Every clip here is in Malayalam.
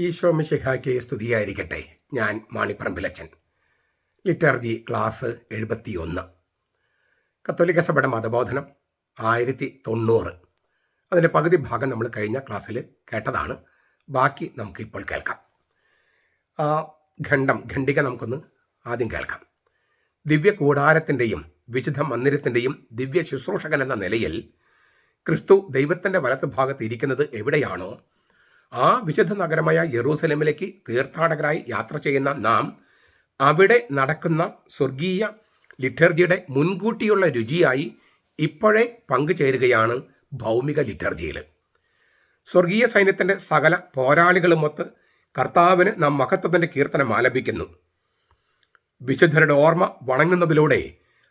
ഈശോ മിശിഹായ്ക്ക് സ്തുതിയായിരിക്കട്ടെ. ഞാൻ മാണിപ്പറമ്പിലച്ചൻ. Liturgy class 71. കത്തോലിക്ക സഭയുടെ മതബോധനം 1090. അതിൻ്റെ പകുതി ഭാഗം നമ്മൾ കഴിഞ്ഞ ക്ലാസ്സിൽ കേട്ടതാണ്. ബാക്കി നമുക്ക് ഇപ്പോൾ കേൾക്കാം. ആ ഖണ്ഡിക നമുക്കൊന്ന് ആദ്യം കേൾക്കാം. ദിവ്യ കൂടാരത്തിൻ്റെയും വിശുദ്ധ മന്ദിരത്തിൻ്റെയും ദിവ്യ ശുശ്രൂഷകൻ എന്ന നിലയിൽ ക്രിസ്തു ദൈവത്തിൻ്റെ വലത്ത് ഭാഗത്ത് ഇരിക്കുന്നത് എവിടെയാണോ ആ വിശുദ്ധ നഗരമായ യെറൂസലേമിലേക്ക് തീർത്ഥാടകരായി യാത്ര ചെയ്യുന്ന നാം അവിടെ നടക്കുന്ന സ്വർഗീയ ലിറ്റർജിയുടെ മുൻകൂട്ടിയുള്ള രുചിയായി ഇപ്പോഴേ പങ്കുചേരുകയാണ് ഭൗമിക ലിറ്റർജിയിൽ. സ്വർഗീയ സൈന്യത്തിൻ്റെ സകല പോരാളികളുമൊത്ത് കർത്താവിന് നാം മഹത്വത്തിൻ്റെ കീർത്തനം ആലപിക്കുന്നു. വിശുദ്ധരുടെ ഓർമ്മ വണങ്ങുന്നതിലൂടെ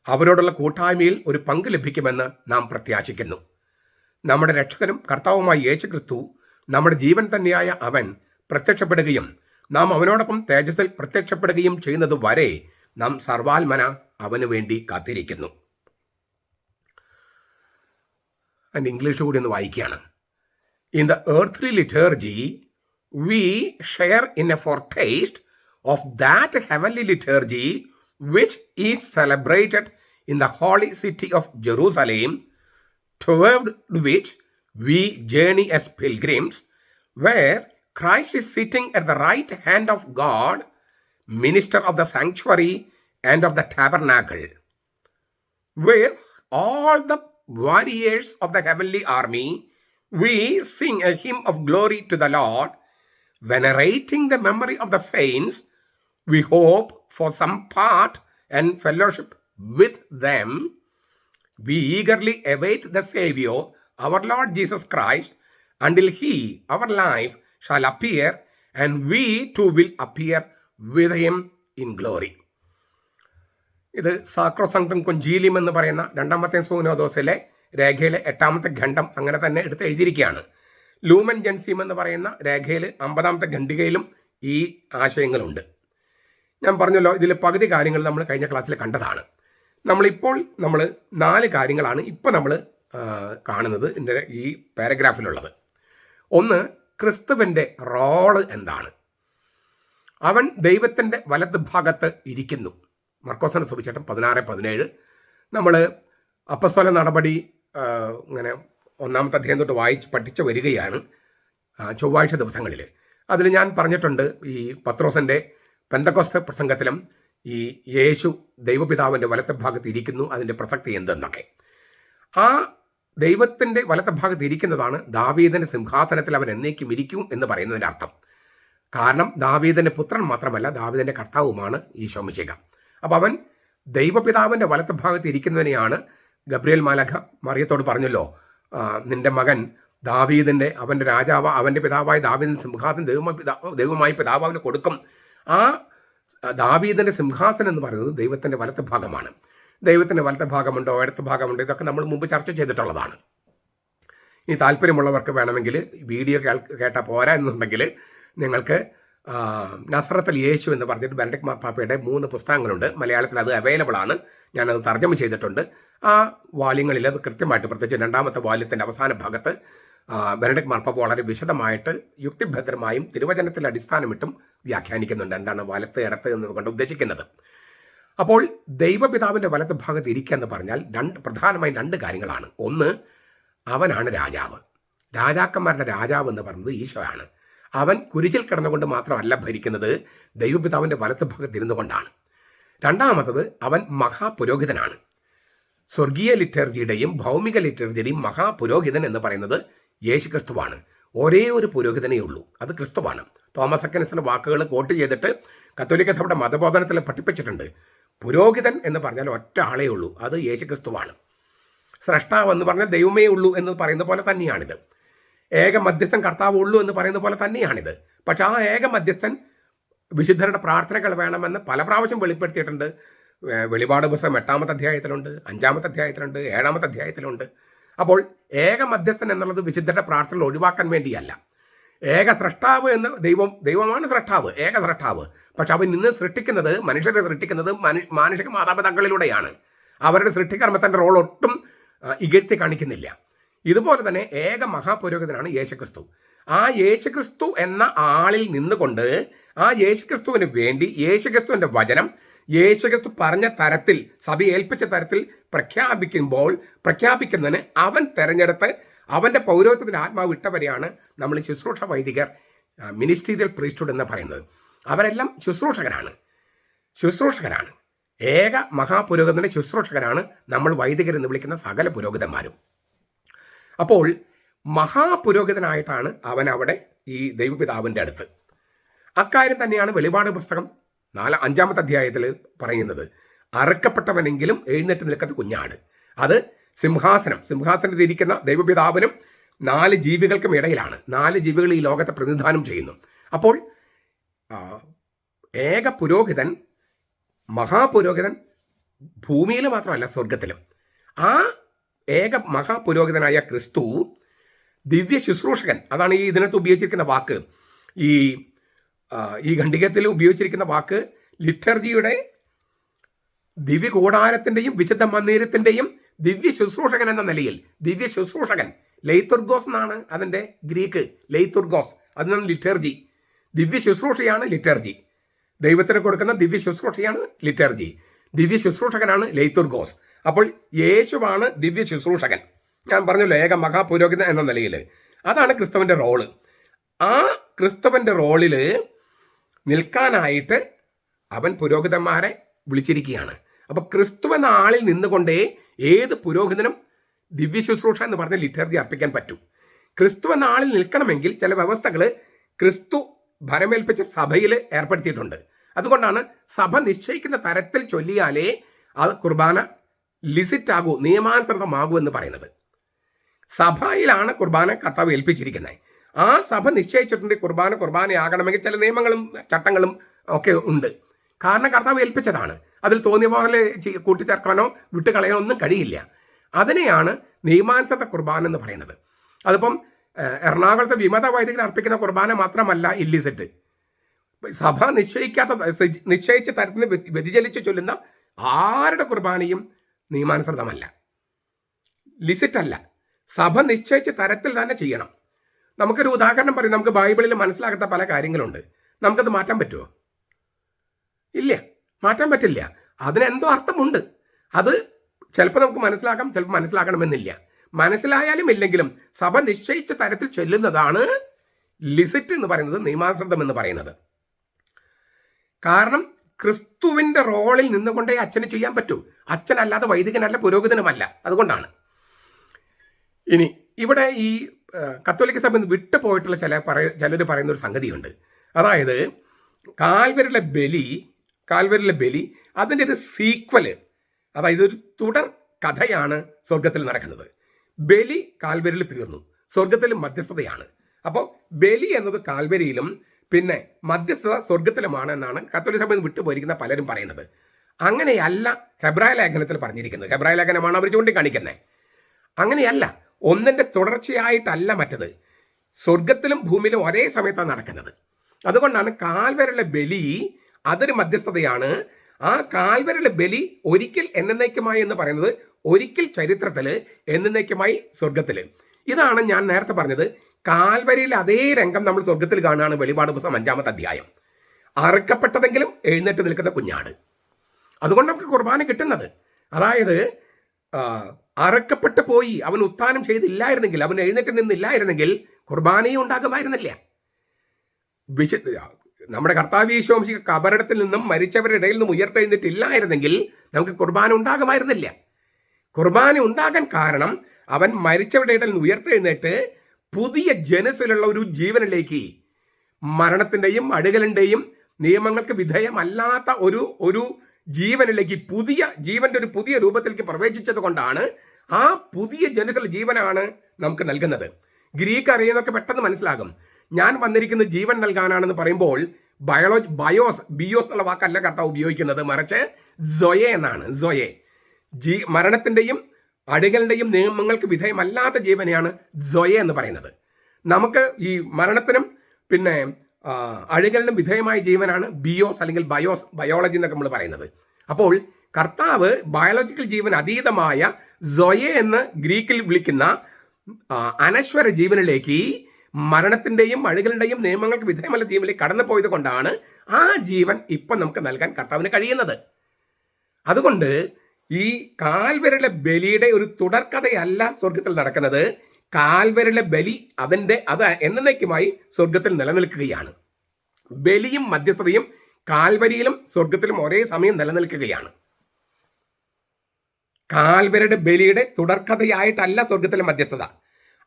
അവരോടുള്ള കൂട്ടായ്മയിൽ ഒരു പങ്ക് ലഭിക്കുമെന്ന് നാം പ്രത്യാശിക്കുന്നു. നമ്മുടെ രക്ഷകനും കർത്താവുമായ യേശുക്രിസ്തു, നമ്മുടെ ജീവൻ തന്നെയായ അവൻ പ്രത്യക്ഷപ്പെടുകയും നാം അവനോടൊപ്പം തേജസ്സിൽ പ്രത്യക്ഷപ്പെടുകയും ചെയ്യുന്നത് വരെ നാം സർവാത്മന അവന് വേണ്ടി കാത്തിരിക്കുന്നു. അതിൻ്റെ ഇംഗ്ലീഷ് കൂടി ഒന്ന് വായിക്കുകയാണ്. In the earthly liturgy we share in a foretaste of that heavenly liturgy which is celebrated in the holy city of Jerusalem, toward which we journey as pilgrims, where Christ is sitting at the right hand of God, minister of the sanctuary and of the tabernacle. With all the warriors of the heavenly army, we sing a hymn of glory to the Lord. Venerating the memory of the saints, we hope for some part and fellowship with them. We eagerly await the Savior, our Lord Jesus Christ, until He, our life, shall appear, and we too will appear with Him in glory. ഇത് സാക്രോസങ്ക്ടം കൊഞ്ചീലിയം എന്ന് പറയുന്ന രണ്ടാമത്തെ സൂനോദോസിലെ രേഖയിലെ 8ാമത്തെ ഖണ്ഡം അങ്ങനെ തന്നെ എടുത്ത് എഴുതിയിരിക്കുകയാണ്. ലൂമൻ ജെൻസിയം എന്ന് പറയുന്ന രേഖയിൽ 50ാമത്തെ ഖണ്ഡികയിലും ഈ ആശയങ്ങളുണ്ട്. ഞാൻ പറഞ്ഞല്ലോ, ഇതിൽ പകുതി കാര്യങ്ങൾ നമ്മൾ കഴിഞ്ഞ ക്ലാസ്സിൽ കണ്ടതാണ്. നമ്മൾ 4 കാര്യങ്ങളാണ് ഇപ്പോൾ നമ്മൾ കാണുന്നത് എൻ്റെ ഈ പാരഗ്രാഫിലുള്ളത്. ഒന്ന്, ക്രിസ്തുവിൻ്റെ റോള് എന്താണ്? അവൻ ദൈവത്തിൻ്റെ വലത് ഭാഗത്ത് ഇരിക്കുന്നു. മർക്കോസിന്റെ സുവിശേഷം 16:17. നമ്മൾ അപ്പസ്തോല നടപടി ഇങ്ങനെ 1ാമത്തെ അധ്യായം തൊട്ട് പഠിച്ച് വരികയാണ് ചൊവ്വാഴ്ച ദിവസങ്ങളിൽ. അതിൽ ഞാൻ പറഞ്ഞിട്ടുണ്ട്, ഈ പത്രോസിൻ്റെ പെന്തക്കോസ്ത് പ്രസംഗത്തിലും ഈ യേശു ദൈവപിതാവിൻ്റെ വലത്തെ ഭാഗത്ത് ഇരിക്കുന്നു, അതിൻ്റെ പ്രസക്തി എന്തെന്നൊക്കെ. ആ ദൈവത്തിൻ്റെ വലത്തെ ഭാഗത്ത് ഇരിക്കുന്നതാണ് ദാവീദിൻ്റെ സിംഹാസനത്തിൽ അവൻ എന്നേക്കും ഇരിക്കും എന്ന് പറയുന്നതിൻ്റെ അർത്ഥം. കാരണം ദാവീദിൻ്റെ പുത്രൻ മാത്രമല്ല, ദാവീദിൻ്റെ കർത്താവുമാണ് ഈശോ മിശിഹ. അപ്പോൾ അവൻ ദൈവപിതാവിൻ്റെ വലത്തെ ഭാഗത്ത് ഇരിക്കുന്നതിനെയാണ് ഗബ്രിയേൽ മാലാഖ മറിയത്തോട് പറഞ്ഞല്ലോ, നിന്റെ മകൻ ദാവീദിൻ്റെ, അവൻ്റെ രാജാവ്, അവൻ്റെ പിതാവായ ദാവീദിൻ്റെ സിംഹാസനം ദൈവമായി പിതാവിന് കൊടുക്കും. ആ ദാവീദിൻ്റെ സിംഹാസനം എന്ന് പറയുന്നത് ദൈവത്തിൻ്റെ വലത്തെ ഭാഗമാണ്. ദൈവത്തിൻ്റെ വലത്തെ ഭാഗമുണ്ടോ ഇടത്ത് ഭാഗമുണ്ടോ ഇതൊക്കെ നമ്മൾ മുമ്പ് ചർച്ച ചെയ്തിട്ടുള്ളതാണ്. ഇനി താല്പര്യമുള്ളവർക്ക് വേണമെങ്കിൽ വീഡിയോ കേട്ടാൽ പോരാ എന്നുണ്ടെങ്കിൽ നിങ്ങൾക്ക് നസ്രത്തുൽ യേശു എന്ന് പറഞ്ഞിട്ട് ബെനഡിക്ട് മാർപ്പാപ്പയുടെ 3 പുസ്തകങ്ങളുണ്ട്. മലയാളത്തിൽ അത് അവൈലബിൾ ആണ്. ഞാനത് തർജ്ജമ ചെയ്തിട്ടുണ്ട്. ആ വാല്യങ്ങളിൽ അത് കൃത്യമായിട്ട്, പ്രത്യേകിച്ച് 2ാമത്തെ വാല്യത്തിൻ്റെ അവസാന ഭാഗത്ത് ബെനഡിക്ട് മാർപ്പാപ്പ വളരെ വിശദമായിട്ട് യുക്തിഭദ്രമായും തിരുവചനത്തിൽ അടിസ്ഥാനമിട്ടും വ്യാഖ്യാനിക്കുന്നുണ്ട് എന്താണ് വലത്ത് ഇടത്ത് എന്നതുകൊണ്ട് ഉദ്ദേശിക്കുന്നത്. അപ്പോൾ ദൈവപിതാവിൻ്റെ വലത്ത് ഭാഗത്ത് ഇരിക്കുക എന്ന് പറഞ്ഞാൽ പ്രധാനമായും 2 കാര്യങ്ങളാണ്. ഒന്ന്, അവനാണ് രാജാവ്. രാജാക്കന്മാരുടെ രാജാവ് എന്ന് പറയുന്നത് ഈശോയാണ്. അവൻ കുരിശിൽ കിടന്നുകൊണ്ട് മാത്രമല്ല ഭരിക്കുന്നത്, ദൈവപിതാവിൻ്റെ വലത്ത് ഭാഗത്ത് ഇരുന്നു കൊണ്ടാണ്. 2ാമത്തത്, അവൻ മഹാപുരോഹിതനാണ്. സ്വർഗീയ ലിറ്റർജിയുടെയും ഭൗമിക ലിറ്റർജിയുടെയും മഹാപുരോഹിതൻ എന്ന് പറയുന്നത് യേശുക്രിസ്തുവാണ്. ഒരേ ഒരു പുരോഹിതനേ ഉള്ളൂ, അത് ക്രിസ്തുവാണ്. തോമസ് അക്വിനാസിന്റെ വാക്കുകൾ കോട്ട് ചെയ്തിട്ട് കത്തോലിക്ക സഭയുടെ മതബോധനത്തിൽ പഠിപ്പിച്ചിട്ടുണ്ട്. പുരോഹിതൻ എന്ന് പറഞ്ഞാൽ ഒറ്റ ആളേ ഉള്ളൂ, അത് യേശുക്രിസ്തുവാണ്. സ്രഷ്ടാവ് എന്ന് പറഞ്ഞാൽ ദൈവമേ ഉള്ളൂ എന്ന് പറയുന്ന പോലെ തന്നെയാണിത്. ഏക മധ്യസ്ഥൻ കർത്താവ് ഉള്ളൂ എന്ന് പറയുന്ന പോലെ തന്നെയാണിത്. പക്ഷെ ആ ഏക മധ്യസ്ഥൻ വിശുദ്ധരുടെ പ്രാർത്ഥനകൾ വേണമെന്ന് പല പ്രാവശ്യം വെളിപ്പെടുത്തിയിട്ടുണ്ട്. വെളിപാട് പുസ്തകം 8ാമത്തെ അധ്യായത്തിലുണ്ട്, 5ാമത്തെ അധ്യായത്തിലുണ്ട്, 7ാമത്തെ അധ്യായത്തിലുണ്ട്. അപ്പോൾ ഏക മധ്യസ്ഥൻ എന്നുള്ളത് വിശുദ്ധരുടെ പ്രാർത്ഥന ഒഴിവാക്കാൻ വേണ്ടിയല്ല. ഏക സ്രഷ്ടാവ് എന്ന് ദൈവമാണ് സ്രഷ്ടാവ്, ഏക സ്രഷ്ടാവ്. പക്ഷെ അവൻ ഇന്ന് സൃഷ്ടിക്കുന്നത്, മനുഷ്യരെ സൃഷ്ടിക്കുന്നത് മാനുഷിക മാതാപിതാക്കളിലൂടെയാണ്. അവരുടെ സൃഷ്ടികർമ്മത്തിൻ്റെ റോൾ ഒട്ടും ഇകഴ്ത്തി കാണിക്കുന്നില്ല. ഇതുപോലെ തന്നെ ഏക മഹാപുരോഹിതനാണ് യേശുക്രിസ്തു. ആ യേശുക്രിസ്തു എന്ന ആളിൽ നിന്നുകൊണ്ട് ആ യേശുക്രിസ്തുവിന് വേണ്ടി യേശുക്രിസ്തുവിൻ്റെ വചനം യേശുക്രിസ്തു പറഞ്ഞ തരത്തിൽ സഭ ഏൽപ്പിച്ച തരത്തിൽ പ്രഖ്യാപിക്കുന്നതിന് അവൻ തെരഞ്ഞെടുത്ത് അവൻ്റെ പൗരോഹിത്യത്തിന് ആത്മാവ് വിട്ടവരെയാണ് നമ്മൾ ശുശ്രൂഷ വൈദികർ, മിനിസ്ട്രീരിയൽ പ്രീസ്റ്റ്ഹുഡ് എന്ന് പറയുന്നത്. അവരെല്ലാം ശുശ്രൂഷകരാണ്. ഏക മഹാപുരോഹിതന്റെ ശുശ്രൂഷകരാണ് നമ്മൾ വൈദികരെന്ന് വിളിക്കുന്ന സകല പുരോഹിതന്മാരും. അപ്പോൾ മഹാപുരോഹിതനായിട്ടാണ് അവൻ അവിടെ ഈ ദൈവപിതാവിൻ്റെ അടുത്ത്. അക്കാര്യം തന്നെയാണ് വെളിപാട് പുസ്തകം 5-ാമത്തെ അധ്യായത്തിൽ പറയുന്നത്. അറുക്കപ്പെട്ടവനെങ്കിലും എഴുന്നേറ്റ് നിൽക്കുന്ന കുഞ്ഞാട്. അത് സിംഹാസനത്തിൽ ഇരിക്കുന്ന ദൈവപിതാവിനും 4 ജീവികൾക്കും ഇടയിലാണ്. 4 ജീവികൾ ഈ ലോകത്തെ പ്രതിനിധാനം ചെയ്യുന്നു. അപ്പോൾ ഏക പുരോഹിതൻ, മഹാപുരോഹിതൻ ഭൂമിയിൽ മാത്രമല്ല സ്വർഗത്തിലും. ആ ഏക മഹാപുരോഹിതനായ ക്രിസ്തു ദിവ്യ ശുശ്രൂഷകൻ. അതാണ് ഈ ഇതിനകത്ത് ഉപയോഗിച്ചിരിക്കുന്ന വാക്ക്. ഈ ഖണ്ഡികത്തിൽ ഉപയോഗിച്ചിരിക്കുന്ന വാക്ക് ലിറ്റർജിയുടെ ദിവ്യകൂടാരത്തിൻ്റെയും വിശുദ്ധ മന്ദിരത്തിൻ്റെയും ദിവ്യ ശുശ്രൂഷകൻ എന്ന നിലയിൽ. ദിവ്യ ശുശ്രൂഷകൻ ലെയ്തുർഗോസ് എന്നാണ് അതിൻ്റെ ഗ്രീക്ക്. ലെയ്തുർഗോസ്, അതിനാണ് ലിറ്റർജി. ദിവ്യ ശുശ്രൂഷയാണ് ലിറ്റർജി. ദൈവത്തിന് കൊടുക്കുന്ന ദിവ്യ ശുശ്രൂഷയാണ് ലിറ്റർജി. ദിവ്യ ശുശ്രൂഷകനാണ് ലെയ്തുർഗോസ്. അപ്പോൾ യേശുവാണ് ദിവ്യ ശുശ്രൂഷകൻ. ഞാൻ പറഞ്ഞല്ലോ, ഏക മഹാപുരോഹിതൻ എന്ന നിലയിൽ. അതാണ് ക്രിസ്തുവിൻ്റെ റോള്. ആ ക്രിസ്തുവിൻ്റെ റോളിൽ നിൽക്കാനായിട്ട് അവൻ പുരോഹിതന്മാരെ വിളിച്ചിരിക്കുകയാണ്. അപ്പോൾ ക്രിസ്തു എന്ന ആളിൽ നിന്നുകൊണ്ടേ ഏത് പുരോഹിതനും ദിവ്യ ശുശ്രൂഷ എന്ന് പറഞ്ഞ ലിറ്റർജി അർപ്പിക്കാൻ പറ്റും. ക്രിസ്തു എന്ന ആളിൽ നിൽക്കണമെങ്കിൽ ചില വ്യവസ്ഥകൾ ക്രിസ്തു ഭരമേൽപ്പിച്ച സഭയിൽ ഏർപ്പെടുത്തിയിട്ടുണ്ട്. അതുകൊണ്ടാണ് സഭ നിശ്ചയിക്കുന്ന തരത്തിൽ ചൊല്ലിയാലേ അത് കുർബാന ലിസിറ്റ് ആകൂ, നിയമാനുസൃതമാകൂ എന്ന് പറയുന്നത്. സഭയിലാണ് കുർബാന കർത്താവ് ഏൽപ്പിച്ചിരിക്കുന്നത്. ആ സഭ നിശ്ചയിച്ചിട്ടുണ്ട് കുർബാനയാകണമെങ്കിൽ ചില നിയമങ്ങളും ചട്ടങ്ങളും ഒക്കെ ഉണ്ട്. കാരണം കർത്താവ് ഏൽപ്പിച്ചതാണ്. അതിൽ തോന്നിയ പോലെ കൂട്ടിച്ചേർക്കാനോ വിട്ടുകളയാനോ ഒന്നും കഴിയില്ല. അതിനെയാണ് നിയമാനുസൃത കുർബാന എന്ന് പറയുന്നത്. അതിപ്പം എറണാകുളത്തെ വിമത വൈദികർ അർപ്പിക്കുന്ന കുർബാന മാത്രമല്ല ഇല്ലിസിറ്റ്. സഭ നിശ്ചയിച്ച തരത്തിന് വ്യതിചലിച്ച് ചൊല്ലുന്ന ആരുടെ കുർബാനയും നിയമാനുസൃതമല്ല, ലിസിറ്റല്ല. സഭ നിശ്ചയിച്ച തരത്തിൽ തന്നെ ചെയ്യണം. നമുക്കൊരു ഉദാഹരണം പറയും. നമുക്ക് ബൈബിളിൽ മനസ്സിലാകാത്ത പല കാര്യങ്ങളുണ്ട്. നമുക്കത് മാറ്റാൻ പറ്റുമോ? ഇല്ല, മാറ്റാൻ പറ്റില്ല. അതിനെന്തോ അർത്ഥമുണ്ട്. അത് ചിലപ്പോൾ നമുക്ക് മനസ്സിലാക്കാം, ചിലപ്പോൾ മനസ്സിലാക്കണമെന്നില്ല. മനസ്സിലായാലും ഇല്ലെങ്കിലും സഭ നിശ്ചയിച്ച തരത്തിൽ ചൊല്ലുന്നതാണ് ലിസിറ്റ് എന്ന് പറയുന്നത്, നിയമാനുസൃതം എന്ന് പറയുന്നത്. കാരണം ക്രിസ്തുവിൻ്റെ റോളിൽ നിന്നുകൊണ്ടേ അച്ഛന് ചെയ്യാൻ പറ്റൂ. അച്ഛനല്ലാതെ വൈദികനല്ല, പുരോഹിതനുമല്ല. അതുകൊണ്ടാണ്. ഇനി ഇവിടെ ഈ കത്തോലിക്ക സഭ വിട്ടുപോയിട്ടുള്ള ചിലർ പറയുന്ന ഒരു സംഗതിയുണ്ട്. അതായത് കാൽവരിലെ ബലി അതിൻ്റെ ഒരു സീക്വല്, അതായത് ഒരു തുടർ കഥയാണ് സ്വർഗത്തിൽ നടക്കുന്നത്. ബലി കാൽവരിയിൽ തീർന്നു, സ്വർഗത്തിൽ മധ്യസ്ഥതയാണ്. അപ്പോൾ ബലി എന്നത് കാൽവരിയിലും പിന്നെ മധ്യസ്ഥത സ്വർഗത്തിലുമാണ് എന്നാണ് കത്തോലിക്ക സഭയിൽ വിട്ടുപോയിരിക്കുന്ന പലരും പറയുന്നത്. അങ്ങനെയല്ല ഹെബ്രായ ലേഖനത്തിൽ പറഞ്ഞിരിക്കുന്നത്. ഹെബ്രായ ലേഖനമാണ് അവർ ചൂണ്ടിക്കാണിക്കുന്നത്. അങ്ങനെയല്ല, ഒന്നിൻ്റെ തുടർച്ചയായിട്ടല്ല മറ്റത്. സ്വർഗത്തിലും ഭൂമിയിലും ഒരേ സമയത്താണ് നടക്കുന്നത്. അതുകൊണ്ടാണ് കാൽവരിലെ ബലി അതൊരു മധ്യസ്ഥതയാണ്. ആ കാൽവരിലെ ബലി ഒരിക്കൽ എന്നേക്കുമായി എന്ന് പറയുന്നത് ഒരിക്കൽ ചരിത്രത്തിൽ എന്നേക്കുമായി സ്വർഗത്തിൽ. ഇതാണ് ഞാൻ നേരത്തെ പറഞ്ഞത്. കാൽവരിയിലെ അതേ രംഗം നമ്മൾ സ്വർഗത്തിൽ കാണുകയാണ്. വെളിപാട് പുസ്തകം 5-ാമത്തെ അധ്യായം. അറുക്കപ്പെട്ടതെങ്കിലും എഴുന്നേറ്റ് നിൽക്കുന്ന കുഞ്ഞാട്. അതുകൊണ്ട് നമുക്ക് കുർബാന കിട്ടുന്നത്. അതായത് അറുക്കപ്പെട്ടു പോയി അവൻ ഉത്ഥാനം ചെയ്തില്ലായിരുന്നെങ്കിൽ, അവൻ എഴുന്നേറ്റ് നിന്നില്ലായിരുന്നെങ്കിൽ കുർബാനയും ഉണ്ടാകുമായിരുന്നില്ല. നമ്മുടെ കർത്താവ് യേശു മിശിഹ കബറിടത്തിൽ നിന്നും മരിച്ചവരുടെ ഇടയിൽ നിന്നും ഉയർത്തെഴുന്നേറ്റില്ലായിരുന്നെങ്കിൽ നമുക്ക് കുർബാന ഉണ്ടാകുമായിരുന്നില്ല. കുർബാന ഉണ്ടാകാൻ കാരണം അവൻ മരിച്ചവരുടെ ഇടയിൽ നിന്ന് ഉയർത്തെഴുന്നേറ്റ് പുതിയ ജനസിലുള്ള ഒരു ജീവനിലേക്ക്, മരണത്തിൻ്റെയും അഴുകലിൻ്റെയും നിയമങ്ങൾക്ക് വിധേയമല്ലാത്ത ഒരു ജീവനിലേക്ക്, ജീവന്റെ ഒരു പുതിയ രൂപത്തിലേക്ക് പ്രവേശിച്ചത് കൊണ്ടാണ് ആ പുതിയ ജനസിലുള്ള ജീവനാണ് നമുക്ക് നൽകുന്നത്. ഗ്രീക്ക് അറിയുന്നതൊക്കെ പെട്ടെന്ന് മനസ്സിലാകും. ഞാൻ വന്നിരിക്കുന്നത് ജീവൻ നൽകാനാണെന്ന് പറയുമ്പോൾ ബിയോസ് എന്നുള്ള വാക്കല്ല കർത്താവ് ഉപയോഗിക്കുന്നത്, മറിച്ച് സൊയെ എന്നാണ്. സൊയെ മരണത്തിൻ്റെയും അടികളുടെയും നിയമങ്ങൾക്ക് വിധേയമല്ലാത്ത ജീവനെയാണ് സൊയെ എന്ന് പറയുന്നത്. നമുക്ക് ഈ മരണത്തിനും പിന്നെ അഴുകലിനും വിധേയമായ ജീവനാണ് ബിയോസ് അല്ലെങ്കിൽ ബയോളജി എന്നൊക്കെ നമ്മൾ പറയുന്നത്. അപ്പോൾ കർത്താവ് ബയോളജിക്കൽ ജീവൻ അതീതമായ സൊയെ എന്ന് ഗ്രീക്കിൽ വിളിക്കുന്ന അനശ്വര ജീവനിലേക്ക് മരണത്തിൻ്റെയും അഴുകലിൻ്റെയും നിയമങ്ങൾക്ക് വിധേയമല്ല ജീവനിലേക്ക് കടന്നു പോയത് കൊണ്ടാണ് ആ ജീവൻ ഇപ്പം നമുക്ക് നൽകാൻ കർത്താവിന് കഴിയുന്നത്. അതുകൊണ്ട് ഈ കാൽവരിലെ ബലിയുടെ ഒരു തുടർക്കഥയല്ല സ്വർഗത്തിൽ നടക്കുന്നത്. കാൽവരിലെ ബലി അത് എന്നേക്കുമായി സ്വർഗത്തിൽ നിലനിൽക്കുകയാണ്. ബലിയും മധ്യസ്ഥതയും കാൽവരിയിലും സ്വർഗത്തിലും ഒരേ സമയം നിലനിൽക്കുകയാണ്. കാൽവരിയുടെ ബലിയുടെ തുടർക്കഥയായിട്ടല്ല സ്വർഗത്തിലെ മധ്യസ്ഥത.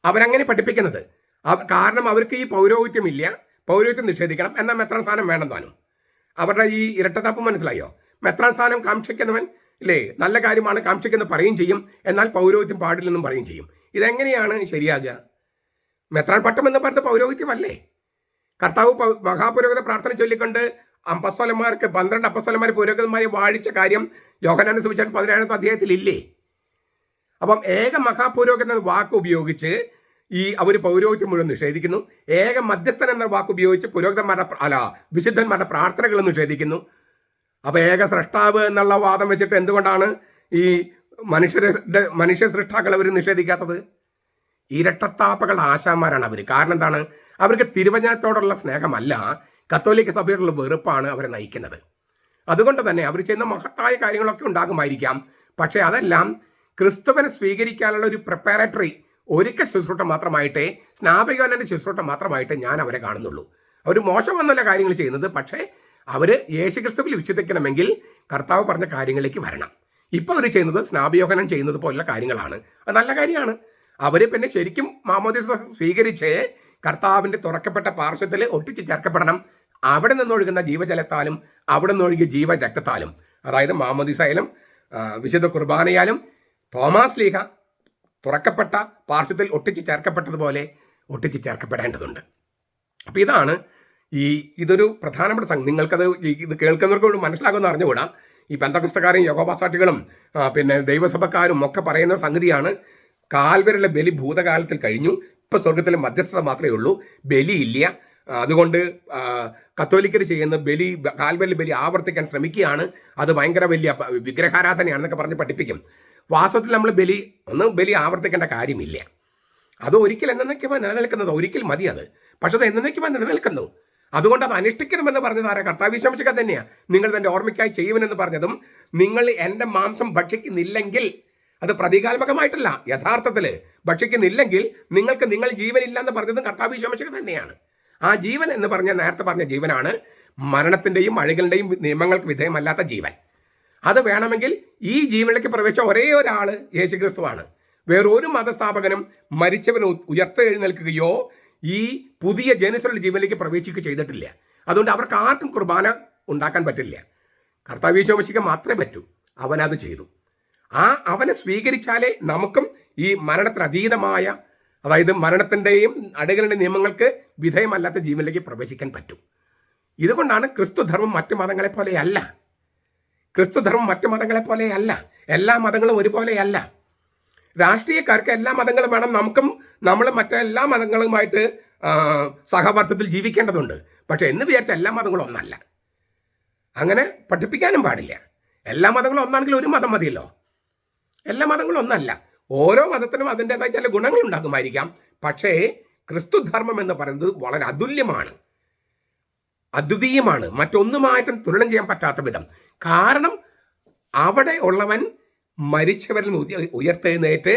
അവരങ്ങനെ പഠിപ്പിക്കുന്നത്. കാരണം അവർക്ക് ഈ പൗരോഹിത്യമില്ല, പൗരോഹിത്യം നിഷേധിക്കണം, എന്നാൽ മെത്രാൻ സ്ഥാനം വേണം താനും. അവരുടെ ഈ ഇരട്ടത്താപ്പ് മനസ്സിലായോ? മെത്രാൻ സ്ഥാനം കാക്ഷിക്കുന്നവൻ ഇല്ലേ, നല്ല കാര്യമാണ് കാക്ഷിക്കുന്നത് പറയുകയും ചെയ്യും, എന്നാൽ പൗരോഹിത്യം പാടില്ലെന്നും പറയുകയും ചെയ്യും. ഇതെങ്ങനെയാണ് ശരിയാകുക? മെത്രാൻ പട്ടം എന്ന് പറഞ്ഞ പൗരോഹിത്യമല്ലേ? കർത്താവ് മഹാപുരോഹിത പ്രാർത്ഥന ചൊല്ലിക്കൊണ്ട് 12 അപ്പസ്തലന്മാർ പുരോഹിതന്മാരെ വാഴിച്ച കാര്യം യോഹന്നാന്റെ സുവിശേഷം 17-ാമത്തെ അധ്യായത്തിൽ ഇല്ലേ? അപ്പം ഏക മഹാപുരോഹിതൻ എന്ന വാക്ക് ഉപയോഗിച്ച് അവർ പൗരോഹിത്യം മുഴുവൻ നിഷേധിക്കുന്നു. ഏക മധ്യസ്ഥൻ എന്ന വാക്ക് ഉപയോഗിച്ച് വിശുദ്ധന്മാരുടെ പ്രാർത്ഥനകൾ നിഷേധിക്കുന്നു. ഏക സൃഷ്ടാവ് എന്നുള്ള വാദം വെച്ചിട്ട് എന്തുകൊണ്ടാണ് ഈ മനുഷ്യ സൃഷ്ടാക്കൾ അവർ നിഷേധിക്കാത്തത്? ഇരട്ടത്താപ്പകൾ ആശാന്മാരാണ് അവർ. കാരണം എന്താണ്? അവർക്ക് തിരുവചനത്തോടുള്ള സ്നേഹമല്ല, കത്തോലിക്ക സഭയോടുള്ള വെറുപ്പാണ് അവരെ നയിക്കുന്നത്. അതുകൊണ്ട് തന്നെ അവർ ചെയ്യുന്ന മഹത്തായ കാര്യങ്ങളൊക്കെ ഉണ്ടാകുമായിരിക്കാം, പക്ഷേ അതെല്ലാം ക്രിസ്തുവിനെ സ്വീകരിക്കാനുള്ള ഒരു പ്രിപ്പറേറ്ററി ഒരിക്കൽ ശുശ്രൂഷ മാത്രമായിട്ടേ, സ്നാപകന്റെ ശുശ്രൂഷ മാത്രമായിട്ടേ ഞാൻ അവരെ കാണുന്നുള്ളൂ. അവർ മോശമെന്നല്ല കാര്യങ്ങൾ ചെയ്യുന്നത്, പക്ഷേ അവർ യേശുക്രിസ്തുവിൽ വിശ്വസിക്കണമെങ്കിൽ കർത്താവ് പറഞ്ഞ കാര്യങ്ങളിലേക്ക് വരണം. ഇപ്പോൾ അവർ ചെയ്യുന്നത് സ്നാപയോഹനം ചെയ്യുന്നത് പോലുള്ള കാര്യങ്ങളാണ്. അത് നല്ല കാര്യമാണ്. അവർ പിന്നെ ശരിക്കും മാമോദീസ സ്വീകരിച്ച് കർത്താവിൻ്റെ തുറക്കപ്പെട്ട പാർശ്വത്തിൽ ഒട്ടിച്ച് ചേർക്കപ്പെടണം. അവിടെ നിന്നൊഴുകുന്ന ജീവജലത്താലും അവിടെ നിന്നൊഴുകിയ ജീവരക്തത്താലും, അതായത് മാമോദീസയാലും വിശുദ്ധ കുർബാനയാലും തോമാസ് ലീഹ തുറക്കപ്പെട്ട പാർശ്വത്തിൽ ഒട്ടിച്ച് ചേർക്കപ്പെട്ടതുപോലെ ഒട്ടിച്ച് ചേർക്കപ്പെടേണ്ടതുണ്ട്. അപ്പോൾ ഇതൊരു പ്രധാനപ്പെട്ട സംഗതി. നിങ്ങൾക്കത് ഇത് കേൾക്കുന്നവർക്ക് മനസ്സിലാകുമെന്ന് അറിഞ്ഞുകൂടാ. ഈ പെന്തക്കോസ്തക്കാരും യോഗോപാസാട്ടികളും പിന്നെ ദൈവസഭക്കാരും ഒക്കെ പറയുന്ന സംഗതിയാണ്. കാൽവരിലെ ബലി ഭൂതകാലത്തിൽ കഴിഞ്ഞു, ഇപ്പോൾ സ്വർഗത്തിലെ മധ്യസ്ഥത മാത്രമേ ഉള്ളൂ, ബലിയില്ല. അതുകൊണ്ട് കത്തോലിക്കർ ചെയ്യുന്ന കാൽവരിലെ ബലി ആവർത്തിക്കാൻ ശ്രമിക്കുകയാണ്. അത് ഭയങ്കര വലിയ വിഗ്രഹാരാധനയാണെന്നൊക്കെ പറഞ്ഞ് പഠിപ്പിക്കും. വാസ്തവത്തിൽ നമ്മൾ ബലി ആവർത്തിക്കേണ്ട കാര്യമില്ല. അത് ഒരിക്കൽ എന്നേക്കുമായി നിലനിൽക്കുന്നത്, ഒരിക്കൽ മതി അത്. പക്ഷെ അത് എന്നേക്കുമായി നിലനിൽക്കുന്നു. അതുകൊണ്ട് അത് അനുഷ്ഠിക്കണമെന്ന് പറഞ്ഞത് ആരാ? കർത്താവ് ഈശോ തന്നെയാണ്. നിങ്ങൾ എൻ്റെ ഓർമ്മയ്ക്കായി ചെയ്യുമെന്ന് പറഞ്ഞതും, നിങ്ങൾ എൻ്റെ മാംസം ഭക്ഷിക്കുന്നില്ലെങ്കിൽ, അത് പ്രതീകാത്മകമായിട്ടല്ല, യഥാർത്ഥത്തിൽ ഭക്ഷിക്കുന്നില്ലെങ്കിൽ നിങ്ങൾക്ക് നിങ്ങൾ ജീവനില്ല എന്ന് പറഞ്ഞതും കർത്താവ് ഈശോ തന്നെയാണ്. ആ ജീവൻ എന്ന് നേരത്തെ പറഞ്ഞ ജീവനാണ് മരണത്തിൻ്റെയും അഴുകലിൻ്റെയും നിയമങ്ങൾക്ക് വിധേയമല്ലാത്ത ജീവൻ. അത് വേണമെങ്കിൽ ഈ ജീവനിലേക്ക് പ്രവേശിച്ച ഒരേ ഒരാൾ യേശുക്രിസ്തുവാണ്. വേറൊരു മതസ്ഥാപകനും മരിച്ചവന് ഉയർത്തെഴുന്നേൽക്കുകയോ ഈ പുതിയ ജനുസലുള്ള ജീവനിലേക്ക് പ്രവേശിക്കുകയോ ചെയ്തിട്ടില്ല. അതുകൊണ്ട് അവർക്ക് ആർക്കും കുർബാന ഉണ്ടാക്കാൻ പറ്റില്ല. കർത്താവ് ഈശോ മിശിഹായ്ക്ക് മാത്രമേ പറ്റൂ. അവനത് ചെയ്തു. അവനെ സ്വീകരിച്ചാലേ നമുക്കും ഈ മരണത്തിനതീതമായ, അതായത് മരണത്തിൻ്റെയും അടകളുടെ നിയമങ്ങൾക്ക് വിധേയമല്ലാത്ത ജീവനിലേക്ക് പ്രവേശിക്കാൻ പറ്റും. ഇതുകൊണ്ടാണ് ക്രിസ്തുധർമ്മം മറ്റു മതങ്ങളെ പോലെയല്ല. ക്രിസ്തുധർമ്മം മറ്റു മതങ്ങളെ പോലെയല്ല. എല്ലാ മതങ്ങളും ഒരുപോലെയല്ല. രാഷ്ട്രീയക്കാർക്ക് എല്ലാ മതങ്ങളും വേണം, നമ്മൾ മറ്റെല്ലാ മതങ്ങളുമായിട്ട് സഹവർത്തത്തിൽ ജീവിക്കേണ്ടതുണ്ട്. പക്ഷെ എന്ന് വിചാരിച്ച എല്ലാ മതങ്ങളും ഒന്നല്ല. അങ്ങനെ പഠിപ്പിക്കാനും പാടില്ല. എല്ലാ മതങ്ങളും ഒന്നാണെങ്കിൽ ഒരു മതം മതിയല്ലോ. എല്ലാ മതങ്ങളും ഒന്നല്ല. ഓരോ മതത്തിനും അതിൻ്റെതായ ചില ഗുണങ്ങൾ ഉണ്ടാകുമായിരിക്കാം. പക്ഷേ ക്രിസ്തുധർമ്മം എന്ന് പറയുന്നത് വളരെ അതുല്യമാണ്, അദ്വിതീയമാണ്, മറ്റൊന്നുമായിട്ടും തുലനം ചെയ്യാൻ പറ്റാത്ത വിധം. കാരണം അവിടെ ഉള്ളവൻ മരിച്ചവരിൽ ഉയർത്തെഴുന്നേറ്റ്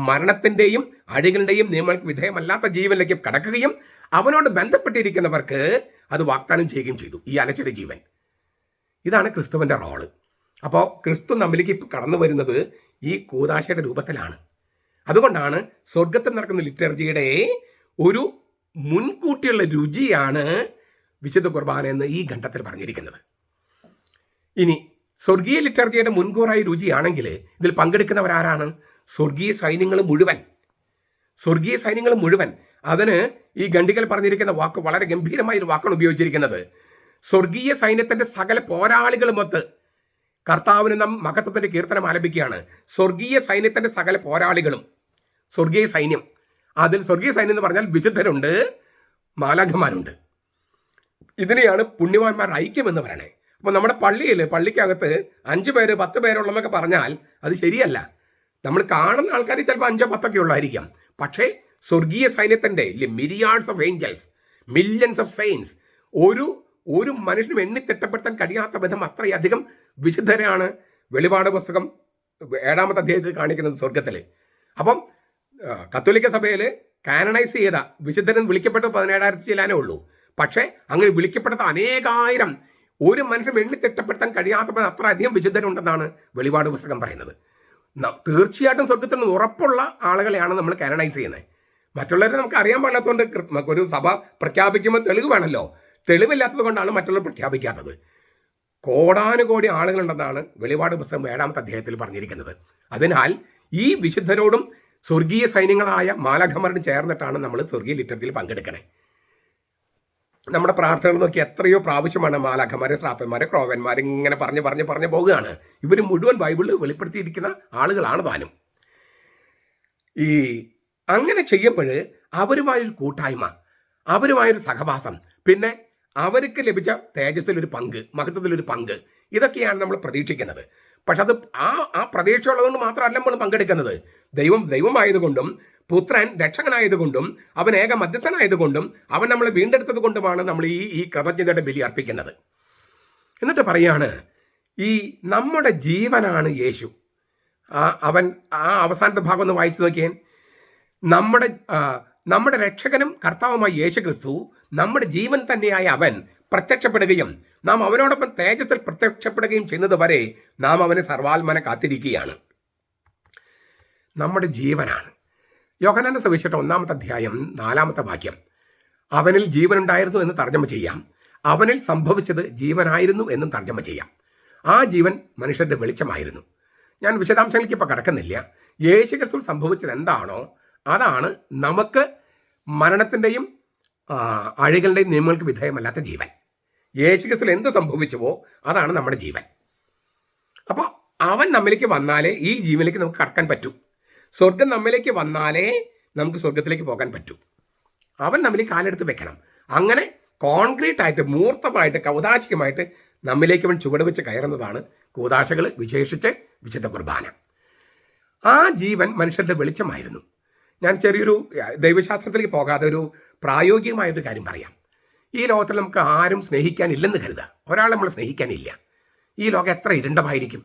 മരണത്തിൻ്റെയും അഴികളുടെയും നിയമങ്ങൾക്ക് വിധേയമല്ലാത്ത ജീവനിലേക്ക് കടക്കുകയും അവനോട് ബന്ധപ്പെട്ടിരിക്കുന്നവർക്ക് അത് വാഗ്ദാനം ചെയ്യുകയും ചെയ്തു, ഈ അനശ്വര ജീവൻ. ഇതാണ് ക്രിസ്തുവിൻ്റെ റോള്. അപ്പോൾ ക്രിസ്തു നമ്മിലേക്ക് കടന്നു വരുന്നത് ഈ കൂദാശയുടെ രൂപത്തിലാണ്. അതുകൊണ്ടാണ് സ്വർഗത്തിൽ നടക്കുന്ന ലിറ്റർജിയുടെ ഒരു മുൻകൂട്ടിയുള്ള രുചിയാണ് വിശുദ്ധ കുർബാന എന്ന് ഈ ഘട്ടത്തിൽ പറഞ്ഞിരിക്കുന്നത്. ഇനി സ്വർഗീയ ലിറ്റർജിയുടെ മുൻകൂറായ രുചിയാണെങ്കിൽ ഇതിൽ പങ്കെടുക്കുന്നവരാരാണ്? സ്വർഗീയ സൈന്യങ്ങൾ മുഴുവൻ. അതിന് ഈ ഖണ്ഡികയിൽ പറഞ്ഞിരിക്കുന്ന വാക്ക് വളരെ ഗംഭീരമായ ഒരു വാക്കാണ് ഉപയോഗിച്ചിരിക്കുന്നത്. സ്വർഗീയ സൈന്യത്തിന്റെ സകല പോരാളികളുമൊത്ത് കർത്താവിന് നാം മഹത്വത്തിന്റെ കീർത്തനം ആലപിക്കുകയാണ്. സ്വർഗീയ സൈന്യത്തിന്റെ സകല പോരാളികളും, സ്വർഗീയ സൈന്യം. അതിൽ സ്വർഗീയ സൈന്യം എന്ന് പറഞ്ഞാൽ വിശുദ്ധരുണ്ട്, മാലാഖമാരുണ്ട്. ഇതിനെയാണ് പുണ്യവാന്മാരുടെ ഐക്യം എന്ന് പറയണേ. അപ്പോൾ നമ്മുടെ പള്ളിക്കകത്ത് 5 പേര് 10 പേരുള്ളതെന്നൊക്കെ പറഞ്ഞാൽ അത് ശരിയല്ല. നമ്മൾ കാണുന്ന ആൾക്കാർ ചിലപ്പോൾ 5-10 ഉള്ളായിരിക്കാം. പക്ഷേ സ്വർഗീയ സൈന്യത്തിൻ്റെ myriads of angels, millions of saints, ഒരു മനുഷ്യനും എണ്ണിത്തിട്ടപ്പെടുത്താൻ കഴിയാത്ത വിധം അത്രയധികം വിശുദ്ധരാണ് വെളിപാട് പുസ്തകം 7-ാമത്തെ അധ്യായത്തിൽ കാണിക്കുന്നത് സ്വർഗത്തിൽ. അപ്പം കത്തോലിക്ക സഭയിൽ കാനണൈസ് ചെയ്ത വിശുദ്ധരൻ വിളിക്കപ്പെട്ട 17,000 ചിലാനേ ഉള്ളൂ. പക്ഷേ അങ്ങനെ വിളിക്കപ്പെട്ട അനേകായിരം ഒരു മനുഷ്യനും എണ്ണിത്തിട്ടപ്പെടുത്താൻ കഴിയാത്ത അത്ര അധികം വിശുദ്ധരുണ്ടെന്നാണ് വെളിപാട് പുസ്തകം പറയുന്നത്. തീർച്ചയായിട്ടും സ്വർഗത്തിൽ നിന്ന് ഉറപ്പുള്ള ആളുകളെയാണ് നമ്മൾ കാനണൈസ് ചെയ്യുന്നത്. മറ്റുള്ളവരെ നമുക്ക് അറിയാൻ പാടാത്തതുകൊണ്ട് ഒരു സഭ പ്രഖ്യാപിക്കുമ്പോൾ തെളിവ് വേണമല്ലോ. തെളിവില്ലാത്തത് കൊണ്ടാണ് മറ്റുള്ളവർ പ്രഖ്യാപിക്കാത്തത്. കോടാനുകോടി ആളുകളുണ്ടെന്നാണ് വെളിപാട് പുസ്തകം 7-ാമത്തെ അധ്യായത്തിൽ പറഞ്ഞിരിക്കുന്നത്. അതിനാൽ ഈ വിശുദ്ധരോടും സ്വർഗീയ സൈന്യങ്ങളായ മാലാഖമാരോടും ചേർന്നിട്ടാണ് നമ്മൾ സ്വർഗീയ ലിറ്റർജിയിൽ പങ്കെടുക്കണേ. നമ്മുടെ പ്രാർത്ഥനകൾ നോക്കി എത്രയോ പ്രാവശ്യമാണ് മാലാഖമാരെ, ശ്രാപ്പന്മാരെ, ക്രോവന്മാരെ ഇങ്ങനെ പറഞ്ഞ് പോവുകയാണ്. ഇവർ മുഴുവൻ ബൈബിളിൽ വെളിപ്പെടുത്തിയിരിക്കുന്ന ആളുകളാണ് താനും. ഈ അങ്ങനെ ചെയ്യുമ്പോൾ അവരുമായൊരു കൂട്ടായ്മ, അവരുമായൊരു സഹവാസം, പിന്നെ അവർക്ക് ലഭിച്ച തേജസ്സിലൊരു പങ്ക്, മഹത്വത്തിലൊരു പങ്ക്, ഇതൊക്കെയാണ് നമ്മൾ പ്രതീക്ഷിക്കുന്നത്. പക്ഷെ അത് ആ പ്രതീക്ഷ ഉള്ളതുകൊണ്ട് മാത്രമല്ല നമ്മൾ പങ്കെടുക്കുന്നത്. ദൈവമായതുകൊണ്ടും പുത്രൻ രക്ഷകനായതുകൊണ്ടും അവൻ ഏക മധ്യസ്ഥനായതുകൊണ്ടും അവൻ നമ്മളെ വീണ്ടെടുത്തത് കൊണ്ടുമാണ് നമ്മൾ ഈ കൃതജ്ഞതയുടെ ബലി അർപ്പിക്കുന്നത്. എന്നിട്ട് പറയാണ്, ഈ നമ്മുടെ ജീവനാണ് യേശു. അവൻ അവസാനത്തെ ഭാഗം ഒന്ന് വായിച്ചു നോക്കിയാൽ, നമ്മുടെ രക്ഷകനും കർത്താവുമായ യേശു ക്രിസ്തു, നമ്മുടെ ജീവൻ തന്നെയായ അവൻ പ്രത്യക്ഷപ്പെടുകയും നാം അവനോടൊപ്പം തേജസ്സിൽ പ്രത്യക്ഷപ്പെടുകയും ചെയ്യുന്നത് വരെ നാം അവനെ സർവാത്മനെ കാത്തിരിക്കുകയാണ്. നമ്മുടെ ജീവനാണ്. യോഹന്നാന്റെ സുവിശേഷം 1-ാമത്തെ അധ്യായം 4-ാമത്തെ വാക്യം, അവനിൽ ജീവനുണ്ടായിരുന്നു എന്ന് തർജ്ജമ ചെയ്യാം, അവനിൽ സംഭവിച്ചത് ജീവനായിരുന്നു എന്നും തർജ്ജമ ചെയ്യാം. ആ ജീവൻ മനുഷ്യരുടെ വെളിച്ചമായിരുന്നു. ഞാൻ വിശദാംശങ്ങളിലേക്ക് ഇപ്പോൾ കടക്കുന്നില്ല. യേശു ക്രിസ്തു സംഭവിച്ചത് എന്താണോ അതാണ് നമുക്ക് മരണത്തിൻ്റെയും അഴികളുടെയും നിയമങ്ങൾക്ക് വിധേയമല്ലാത്ത ജീവൻ. യേശു ക്രിസ്തു എന്ത് സംഭവിച്ചുവോ അതാണ് നമ്മുടെ ജീവൻ. അപ്പോൾ അവൻ നമ്മിലേക്ക് വന്നാലേ ഈ ജീവനിലേക്ക് നമുക്ക് കടക്കാൻ പറ്റൂ. സ്വർഗം നമ്മിലേക്ക് വന്നാലേ നമുക്ക് സ്വർഗത്തിലേക്ക് പോകാൻ പറ്റൂ. അവൻ നമ്മിലേക്ക് കാലെടുത്ത് വെക്കണം. അങ്ങനെ കോൺക്രീറ്റ് ആയിട്ട്, മൂർത്തമായിട്ട്, കൗതാശികമായിട്ട് നമ്മിലേക്ക് അവൻ ചുവട് വെച്ച് കയറുന്നതാണ് കൂദാശകൾ, വിശേഷിച്ച് വിശുദ്ധ കുർബാന. ആ ജീവൻ മനുഷ്യരുടെ വെളിച്ചമായിരുന്നു. ഞാൻ ചെറിയൊരു ദൈവശാസ്ത്രത്തിലേക്ക് പോകാതെ ഒരു പ്രായോഗികമായൊരു കാര്യം പറയാം. ഈ ലോകത്തിൽ നമുക്ക് ആരും സ്നേഹിക്കാനില്ലെന്ന് കരുതുക. ഒരാൾ നമ്മൾ സ്നേഹിക്കാനില്ല. ഈ ലോകം എത്ര ഇരുണ്ടമായിരിക്കും.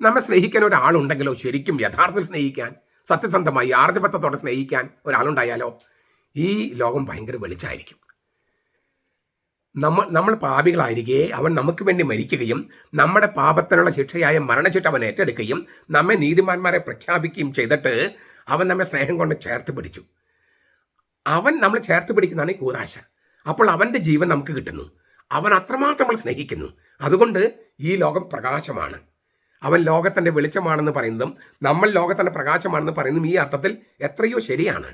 നമ്മെ സ്നേഹിക്കാൻ ഒരാളുണ്ടെങ്കിലോ, ശരിക്കും യഥാർത്ഥത്തിൽ സ്നേഹിക്കാൻ, സത്യസന്ധമായി ആർജവത്വത്തോടെ സ്നേഹിക്കാൻ ഒരാളുണ്ടായാലോ ഈ ലോകം ഭയങ്കര വെളിച്ചമായിരിക്കും. നമ്മൾ പാപികളായിരിക്കെ അവൻ നമുക്ക് വേണ്ടി മരിക്കുകയും നമ്മുടെ പാപത്തിനുള്ള ശിക്ഷയായ മരണശിക്ഷ അവൻ ഏറ്റെടുക്കുകയും നമ്മെ നീതിമാന്മാരെ പ്രഖ്യാപിക്കുകയും ചെയ്തിട്ട് അവൻ നമ്മെ സ്നേഹം കൊണ്ട് ചേർത്ത് പിടിച്ചു. അവൻ നമ്മൾ ചേർത്ത് പിടിക്കുന്നതാണ് ഈ കൂദാശ. അപ്പോൾ അവൻ്റെ ജീവൻ നമുക്ക് കിട്ടുന്നു. അവൻ അത്രമാത്രം നമ്മൾ സ്നേഹിക്കുന്നു. അതുകൊണ്ട് ഈ ലോകം പ്രകാശമാണ്. അവൻ ലോകത്തിൻ്റെ വെളിച്ചമാണെന്ന് പറയുന്നതും നമ്മൾ ലോകത്തിൻ്റെ പ്രകാശമാണെന്ന് പറയുന്നതും ഈ അർത്ഥത്തിൽ എത്രയോ ശരിയാണ്.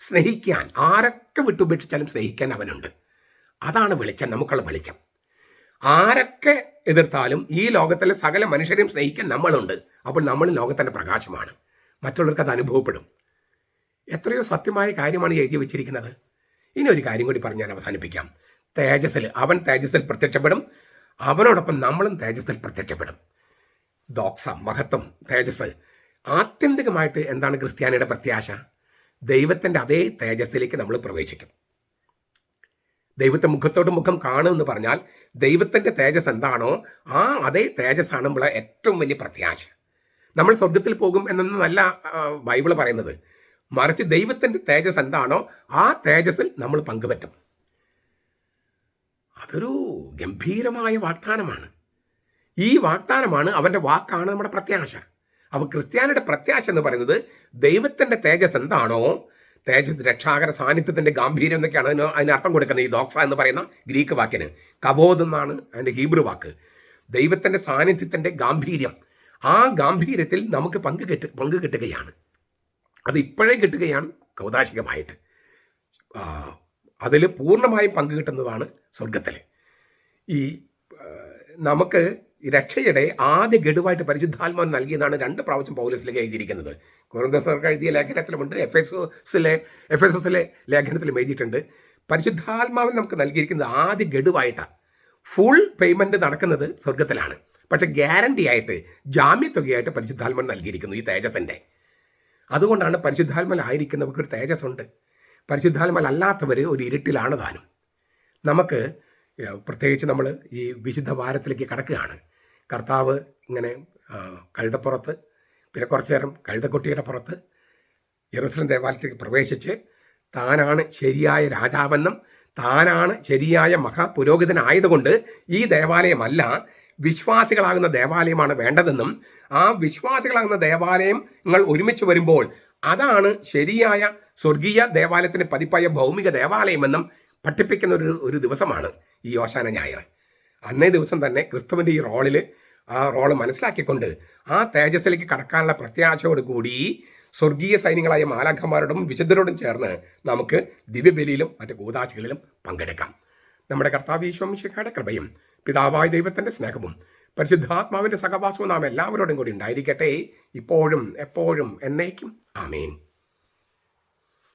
സ്നേഹിക്കാൻ ആരൊക്കെ വിട്ടുപേക്ഷിച്ചാലും സ്നേഹിക്കാൻ അവനുണ്ട്. അതാണ് വെളിച്ചം, നമുക്കുള്ള വെളിച്ചം. ആരൊക്കെ എതിർത്താലും ഈ ലോകത്തിലെ സകല മനുഷ്യരെയും സ്നേഹിക്കാൻ നമ്മളുണ്ട്. അപ്പോൾ നമ്മൾ ലോകത്തിൻ്റെ പ്രകാശമാണ്. മറ്റുള്ളവർക്ക് അത് അനുഭവപ്പെടും. എത്രയോ സത്യമായ കാര്യമാണ് എഴുതി വെച്ചിരിക്കുന്നത്. ഇനി ഒരു കാര്യം കൂടി പറഞ്ഞ് ഞാൻ അവസാനിപ്പിക്കാം. അവൻ തേജസ്സിൽ പ്രത്യക്ഷപ്പെടും, അവനോടൊപ്പം നമ്മളും തേജസ്സിൽ പ്രത്യക്ഷപ്പെടും. ദോക്സ, മഹത്വം, തേജസ്. ആത്യന്തികമായിട്ട് എന്താണ് ക്രിസ്ത്യാനിയുടെ പ്രത്യാശ? ദൈവത്തിൻ്റെ അതേ തേജസ്സിലേക്ക് നമ്മൾ പ്രവേശിക്കും. ദൈവത്തെ മുഖത്തോട് മുഖം കാണുമെന്ന് പറഞ്ഞാൽ ദൈവത്തിൻ്റെ തേജസ് എന്താണോ ആ അതേ തേജസ്സാണ് നമ്മളെ ഏറ്റവും വലിയ പ്രത്യാശ. നമ്മൾ സ്വർഗത്തിൽ പോകും എന്നൊന്നല്ല ബൈബിൾ പറയുന്നത്. മറിച്ച് ദൈവത്തിൻ്റെ തേജസ് എന്താണോ ആ തേജസ്സിൽ നമ്മൾ പങ്കുപറ്റും. അതൊരു ഗംഭീരമായ വാഗ്ദാനമാണ്. ഈ വാഗ്ദാനമാണ്, അവൻ്റെ വാക്കാണ് നമ്മുടെ പ്രത്യാശ. അപ്പോൾ ക്രിസ്ത്യാനിയുടെ പ്രത്യാശ എന്ന് പറയുന്നത് ദൈവത്തിൻ്റെ തേജസ് എന്താണോ, തേജസ് രക്ഷാകര സാന്നിധ്യത്തിൻ്റെ ഗാംഭീര്യം എന്നൊക്കെയാണ് അതിന് അർത്ഥം കൊടുക്കുന്നത്. ഈ ദോക്സ എന്ന് പറയുന്ന ഗ്രീക്ക് വാക്കിന് കബോദ് എന്നാണ് അതിൻ്റെ ഹീബ്രു വാക്ക്. ദൈവത്തിൻ്റെ സാന്നിധ്യത്തിൻ്റെ ഗാംഭീര്യം, ആ ഗാംഭീര്യത്തിൽ നമുക്ക് പങ്ക് കിട്ടുകയാണ്. അത് ഇപ്പോഴേ കിട്ടുകയാണ് കൗതാശികമായിട്ട്. അതിൽ പൂർണ്ണമായും പങ്കു കിട്ടുന്നതാണ് സ്വർഗത്തിൽ. ഈ നമുക്ക് രക്ഷയുടെ ആദ്യ ഗഡുവായിട്ട് പരിശുദ്ധാത്മാവ് നൽകിയതാണ് 2 പ്രാവശ്യം പൗലോസിലേക്ക് എഴുതിയിരിക്കുന്നത്. കൊരിന്ത്യർക്ക് എഴുതിയ ലേഖനത്തിലുമുണ്ട്, എഫേസോസിലെ ലേഖനത്തിലും എഴുതിയിട്ടുണ്ട്. പരിശുദ്ധാത്മാവിന് നമുക്ക് നൽകിയിരിക്കുന്നത് ആദ്യ ഗഡുവായിട്ടാണ്. ഫുൾ പേയ്മെൻറ്റ് നടക്കുന്നത് സ്വർഗത്തിലാണ്. പക്ഷെ ഗ്യാരണ്ടി ആയിട്ട്, ജാമ്യത്തുകയായിട്ട് പരിശുദ്ധാത്മാവ് നൽകിയിരിക്കുന്നു ഈ തേജസ്സിൻ്റെ. അതുകൊണ്ടാണ് പരിശുദ്ധാത്മലായിരിക്കുന്നവർക്ക് ഒരു തേജസ്സുണ്ട്. പരിശുദ്ധാത്മലല്ലാത്തവർ ഒരു ഇരുട്ടിലാണ് താനും. നമുക്ക് പ്രത്യേകിച്ച് നമ്മൾ ഈ വിശുദ്ധ വാരത്തിലേക്ക് കടക്കുകയാണ്. കർത്താവ് ഇങ്ങനെ കഴുതപ്പുറത്ത്, പിന്നെ കുറച്ചു നേരം കഴുതക്കുട്ടിയുടെ പുറത്ത് യെരൂശലേം ദേവാലയത്തിലേക്ക് പ്രവേശിച്ച് താനാണ് ശരിയായ രാജാവെന്നും താനാണ് ശരിയായ മഹാപുരോഹിതനായതുകൊണ്ട് ഈ ദേവാലയമല്ല, വിശ്വാസികളാകുന്ന ദേവാലയമാണ് വേണ്ടതെന്നും ആ വിശ്വാസികളാകുന്ന ദേവാലയം നിങ്ങൾ ഒരുമിച്ച് വരുമ്പോൾ അതാണ് ശരിയായ സ്വർഗീയ ദേവാലയത്തിന് പതിപ്പായ ഭൗമിക ദേവാലയമെന്നും പഠിപ്പിക്കുന്ന ഒരു ദിവസമാണ് ഈ ഓശാന ഞായർ. അന്നേ ദിവസം തന്നെ ക്രിസ്തുവിൻ്റെ ഈ ആ റോള് മനസ്സിലാക്കിക്കൊണ്ട് ആ തേജസ്സിലേക്ക് കടക്കാനുള്ള പ്രത്യാശയോട് കൂടി സ്വർഗീയ സൈന്യങ്ങളായ മാലാഖമാരോടും വിശുദ്ധരോടും ചേർന്ന് നമുക്ക് ദിവ്യബലിയിലും മറ്റ് കൂദാശകളിലും പങ്കെടുക്കാം. നമ്മുടെ കർത്താവ് ഈശോ മിശിഹായുടെ കൃപയും പിതാവായ ദൈവത്തിൻ്റെ സ്നേഹവും പരിശുദ്ധാത്മാവിൻ്റെ സഹവാസവും നാം എല്ലാവരോടും കൂടി ഉണ്ടായിരിക്കട്ടെ, ഇപ്പോഴും എപ്പോഴും എന്നേക്കും. ആമേൻ.